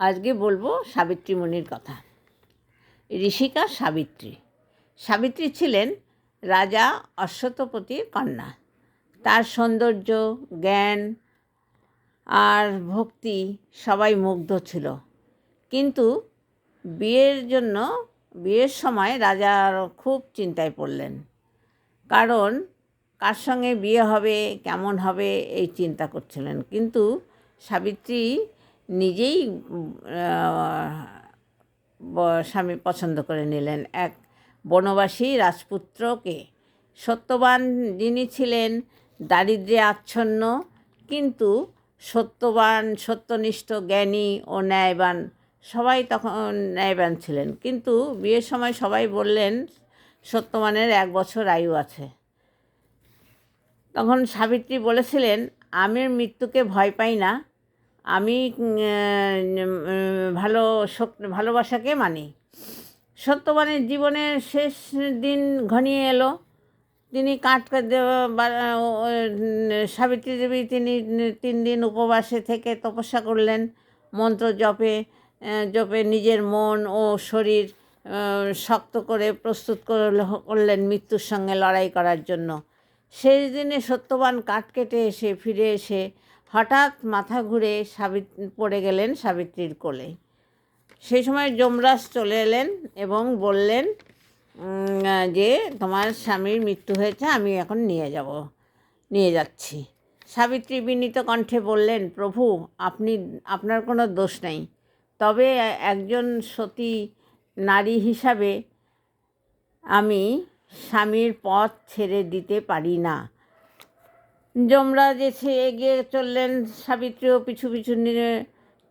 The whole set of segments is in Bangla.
আজকে বলবো সাবিত্রী মুনির কথা। ঋষিকা সাবিত্রী। সাবিত্রী ছিলেন রাজা অশ্বত্থপতির কন্যা। তার সৌন্দর্য, জ্ঞান আর ভক্তি সবাই মুগ্ধ ছিল। কিন্তু বিয়ের সময় রাজা খুব চিন্তায় পড়লেন। কারণ কার সঙ্গে বিয়ে হবে, কেমন হবে, এই চিন্তা করছিলেন। কিন্তু সাবিত্রী নিজেই স্বামী পছন্দ করে নিলেন এক বনবাসী রাজপুত্রকে। সত্যবান যিনি ছিলেন, দারিদ্র্যে আচ্ছন্ন, কিন্তু সত্যবান, সত্যনিষ্ঠ, জ্ঞানী ও ন্যায়বান, সবাই তখন ন্যায়বান ছিলেন। কিন্তু বিয়ের সময় সবাই বললেন সত্যবানের 1 বছর আয়ু আছে। তখন সাবিত্রী বলেছিলেন, আমি মৃত্যুকে ভয় পাই না, আমি ভালোবাসাকে মানি। সত্যবানের জীবনের শেষ দিন ঘনিয়ে এলো। তিনি সাবিত্রী দেবী তিনি 3 দিন উপবাসে থেকে তপস্যা করলেন। মন্ত্র জপে নিজের মন ও শরীর শক্ত করে প্রস্তুত করলেন মৃত্যুর সঙ্গে লড়াই করার জন্য। শেষ দিনে সত্যবান কাঠ কেটে ফিরে এসে হঠাৎ মাথা ঘুরে পড়ে গেলেন সাবিত্রীর কোলে। সেই সময় যমরাজ চলে এলেন এবং বললেন যে তোমার স্বামীর মৃত্যু হয়েছে, আমি এখন নিয়ে যাচ্ছি। সাবিত্রী বিনীত কণ্ঠে বললেন, প্রভু, আপনার কোনো দোষ নেই, তবে একজন সতী নারী হিসাবে আমি স্বামীর পথ ছেড়ে দিতে পারি না। যমরাজ এগিয়ে চললেন, সাবিত্রীও পিছু পিছু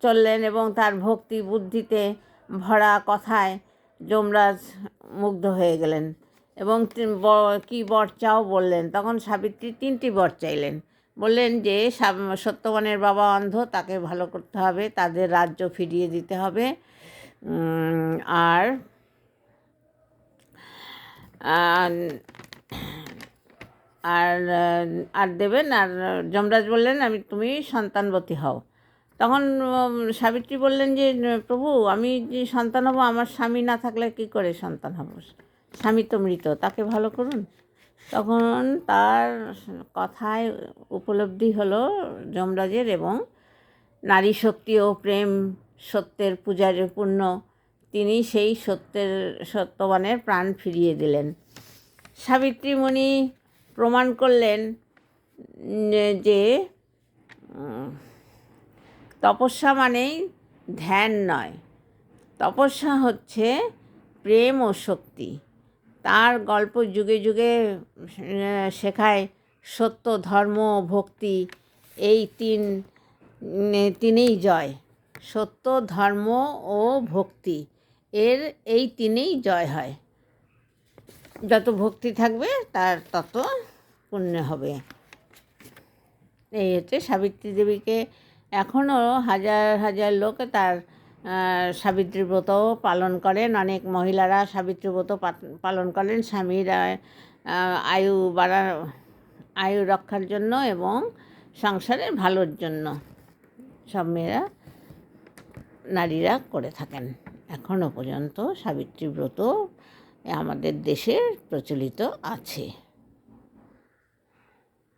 চললেন এবং তার ভক্তি বুদ্ধিতে ভরা কথায় যমরাজ মুগ্ধ হয়ে গেলেন এবং কি বর চাও বললেন। তখন সাবিত্রী 3টি বর চাইলেন। বললেন যে সত্যবানের বাবা অন্ধ, তাকে ভালো করতে হবে, তাদের রাজ্য ফিরিয়ে দিতে হবে, আর আর আর দেবেন। আর যমরাজ বললেন তুমি সন্তানবতী হও। তখন সাবিত্রী বললেন যে প্রভু, আমি যে সন্তান হব, আমার স্বামী না থাকলে কি করে সন্তান হব? স্বামী তো মৃত, তাকে ভালো করুন। তখন তার কথায় উপলব্ধি হলো যমরাজের, এবং নারী শক্তি ও প্রেম সত্যের পূজারে পূর্ণ তিনি সেই সত্যবানের প্রাণ ফিরিয়ে দিলেন। সাবিত্রী মুনি প্রমাণ করলেন যে তপস্যা মানেই ধ্যান নয়, তপস্যা হচ্ছে প্রেম ও শক্তি। তার গল্প যুগে যুগে শেখায় সত্য, ধর্ম, ভক্তি, এই তিনেই জয়। সত্য, ধর্ম ও ভক্তি, এই তিনেই জয় হয়। যত ভক্তি থাকবে তার তত পুণ্য হবে। এই হচ্ছে সাবিত্রী দেবীকে এখনও হাজার হাজার লোক তার সাবিত্রী ব্রত পালন করেন। অনেক মহিলারা সাবিত্রী ব্রত পালন করেন স্বামীর আয়ু রক্ষার জন্য এবং সংসারের ভালোর জন্য। সব নারীরা করে থাকেন। এখনও পর্যন্ত সাবিত্রী ব্রত আমাদের দেশে প্রচলিত আছে।